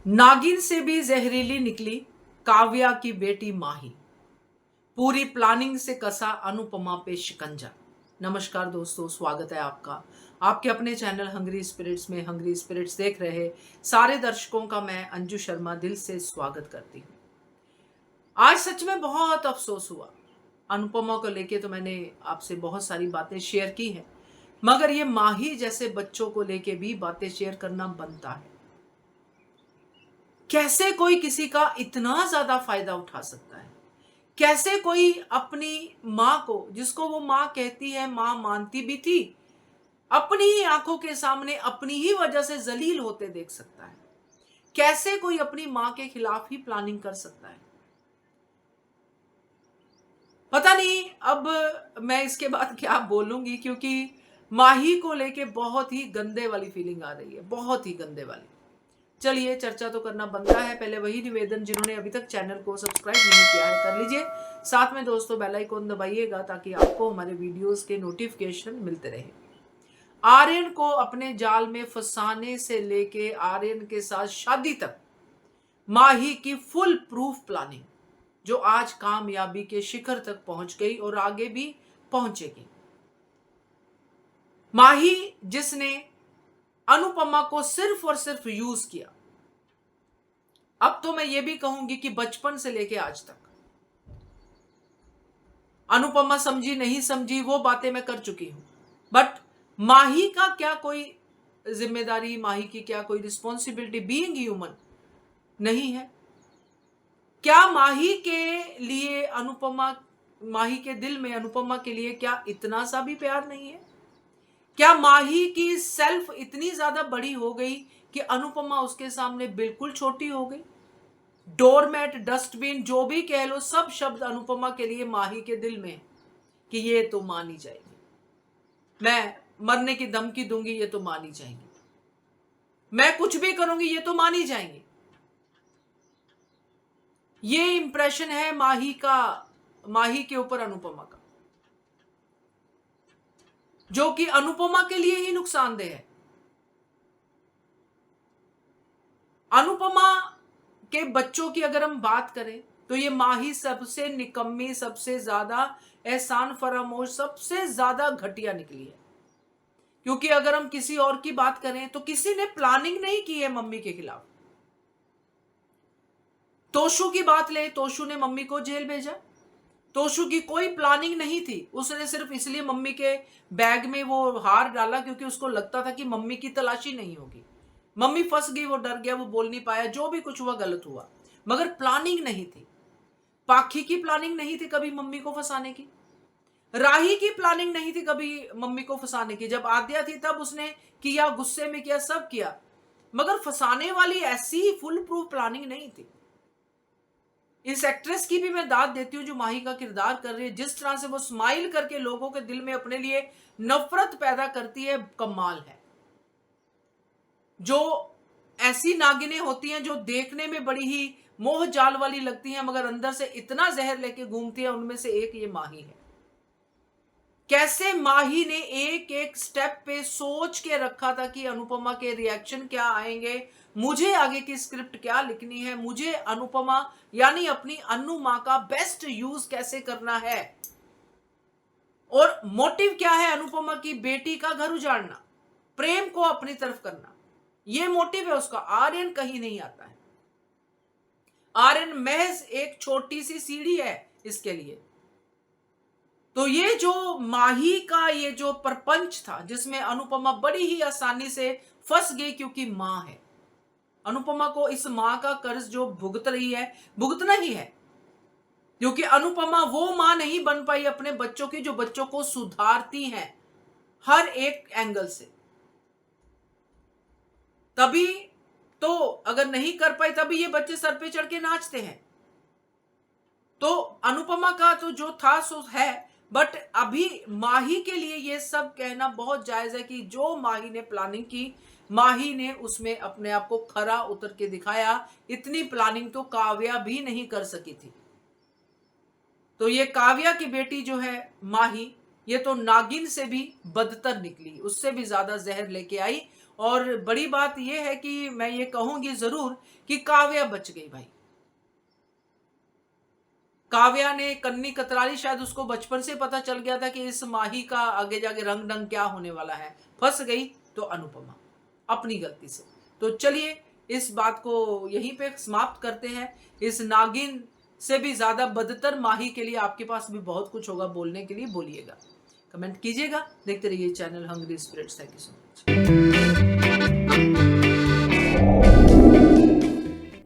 नागिन से भी जहरीली निकली काव्या की बेटी माही, पूरी प्लानिंग से कसा अनुपमा पे शिकंजा। नमस्कार दोस्तों, स्वागत है आपका आपके अपने चैनल हंग्री स्पिरिट्स में। हंग्री स्पिरिट्स देख रहे सारे दर्शकों का मैं अंजू शर्मा दिल से स्वागत करती हूँ। आज सच में बहुत अफसोस हुआ। अनुपमा को लेके तो मैंने आपसे बहुत सारी बातें शेयर की हैं, मगर ये माही जैसे बच्चों को लेके भी बातें शेयर करना बनता है। कैसे कोई किसी का इतना ज्यादा फायदा उठा सकता है? कैसे कोई अपनी माँ को, जिसको वो माँ कहती है, माँ मानती भी थी, अपनी ही आंखों के सामने अपनी ही वजह से जलील होते देख सकता है? कैसे कोई अपनी माँ के खिलाफ ही प्लानिंग कर सकता है? पता नहीं अब मैं इसके बाद क्या बोलूंगी, क्योंकि माही को लेके बहुत ही गंदे वाली फीलिंग आ रही है, बहुत ही गंदे वाली। चलिए, चर्चा तो करना बनता है। पहले वही निवेदन, जिन्होंने अभी तक चैनल को सब्सक्राइब नहीं किया है कर लीजिए। साथ में दोस्तों बेल आइकन दबाइएगा ताकि आपको हमारे वीडियोस के नोटिफिकेशन मिलते रहे। आर्यन को अपने जाल में फंसाने से लेके आर्यन के साथ शादी तक माही की फुल प्रूफ प्लानिंग, जो आज कामयाबी के शिखर तक पहुंच गई और आगे भी पहुंचेगी। माही जिसने अनुपमा को सिर्फ और सिर्फ यूज किया, अब तो मैं ये भी कहूंगी कि बचपन से लेके आज तक। अनुपमा समझी नहीं समझी वो बातें मैं कर चुकी हूं, बट माही का क्या कोई जिम्मेदारी, माही की क्या कोई रिस्पॉन्सिबिलिटी बीइंग ह्यूमन नहीं है? क्या माही के लिए अनुपमा, माही के दिल में अनुपमा के लिए क्या इतना सा भी प्यार नहीं है? क्या माही की सेल्फ इतनी ज्यादा बड़ी हो गई कि अनुपमा उसके सामने बिल्कुल छोटी हो गई? डोरमैट, डस्टबिन, जो भी कह लो, सब शब्द अनुपमा के लिए माही के दिल में कि ये तो मानी जाएगी, मैं मरने की धमकी दूंगी, ये तो मानी जाएंगी, मैं कुछ भी करूंगी, ये तो मानी जाएंगी। ये इंप्रेशन है माही का, माही के ऊपर अनुपमा का, जो कि अनुपमा के लिए ही नुकसानदेह है। अनुपमा के बच्चों की अगर हम बात करें तो ये माही सबसे निकम्मी, सबसे ज्यादा एहसान फरामोश, सबसे ज्यादा घटिया निकली है। क्योंकि अगर हम किसी और की बात करें तो किसी ने प्लानिंग नहीं की है मम्मी के खिलाफ। तोशु की बात ले, तोशु ने मम्मी को जेल भेजा। तोशु की कोई प्लानिंग नहीं थी, उसने सिर्फ इसलिए मम्मी के बैग में वो हार डाला क्योंकि उसको लगता था कि मम्मी की तलाशी नहीं होगी। मम्मी फंस गई, वो डर गया, वो बोल नहीं पाया, जो भी कुछ हुआ गलत हुआ, मगर प्लानिंग नहीं थी। पाखी की प्लानिंग नहीं थी कभी मम्मी को फंसाने की। राही की प्लानिंग नहीं थी कभी मम्मी को फंसाने की। जब आद्या थी तब उसने किया, गुस्से में किया, सब किया, मगर फंसाने वाली ऐसी फुल प्रूफ प्लानिंग नहीं थी। इस एक्ट्रेस की भी मैं दाद देती हूँ जो माही का किरदार कर रही है। जिस तरह से वो स्माइल करके लोगों के दिल में अपने लिए नफरत पैदा करती है, कमाल है। जो ऐसी नागिनें होती हैं जो देखने में बड़ी ही मोह जाल वाली लगती हैं, मगर अंदर से इतना जहर लेके घूमती है, उनमें से एक ये माही है। कैसे माही ने एक एक स्टेप पे सोच के रखा था कि अनुपमा के रिएक्शन क्या आएंगे, मुझे आगे की स्क्रिप्ट क्या लिखनी है, मुझे अनुपमा यानी अपनी अनु माँ का बेस्ट यूज कैसे करना है, और मोटिव क्या है अनुपमा की बेटी का घर उजाड़ना, प्रेम को अपनी तरफ करना, ये मोटिव है उसका। आर्यन कहीं नहीं आता है। आर्यन महज एक छोटी सी सीढ़ी है इसके लिए। तो ये जो माही का ये जो प्रपंच था, जिसमें अनुपमा बड़ी ही आसानी से फंस गई, क्योंकि मां है, अनुपमा को इस मां का कर्ज जो भुगत रही है, भुगतना ही है। क्योंकि अनुपमा वो मां नहीं बन पाई अपने बच्चों की जो बच्चों को सुधारती हैं हर एक एंगल से। तभी तो अगर नहीं कर पाई, तभी ये बच्चे सर पे चढ़ के नाचते हैं। तो अनुपमा का तो जो था सो है, बट अभी माही के लिए ये सब कहना बहुत जायज है कि जो माही ने प्लानिंग की, माही ने उसमें अपने आप को खरा उतर के दिखाया। इतनी प्लानिंग तो काव्या भी नहीं कर सकी थी। तो ये काव्या की बेटी जो है माही, ये तो नागिन से भी बदतर निकली, उससे भी ज्यादा जहर लेके आई। और बड़ी बात ये है कि मैं ये कहूंगी जरूर कि काव्या बच गई भाई। काव्या ने कन्नी कतराली, शायद उसको बचपन से पता चल गया था कि इस माही का आगे जाके रंग ढंग क्या होने वाला है, फंस गई तो अनुपमा अपनी गलती से। तो चलिए इस बात को यहीं पे समाप्त करते हैं। इस नागिन से भी ज्यादा बदतर माही के लिए आपके पास भी बहुत कुछ होगा बोलने के लिए, बोलिएगा, कमेंट कीजिएगा। देखते रहिए channel hungry spirits. Thank you so much.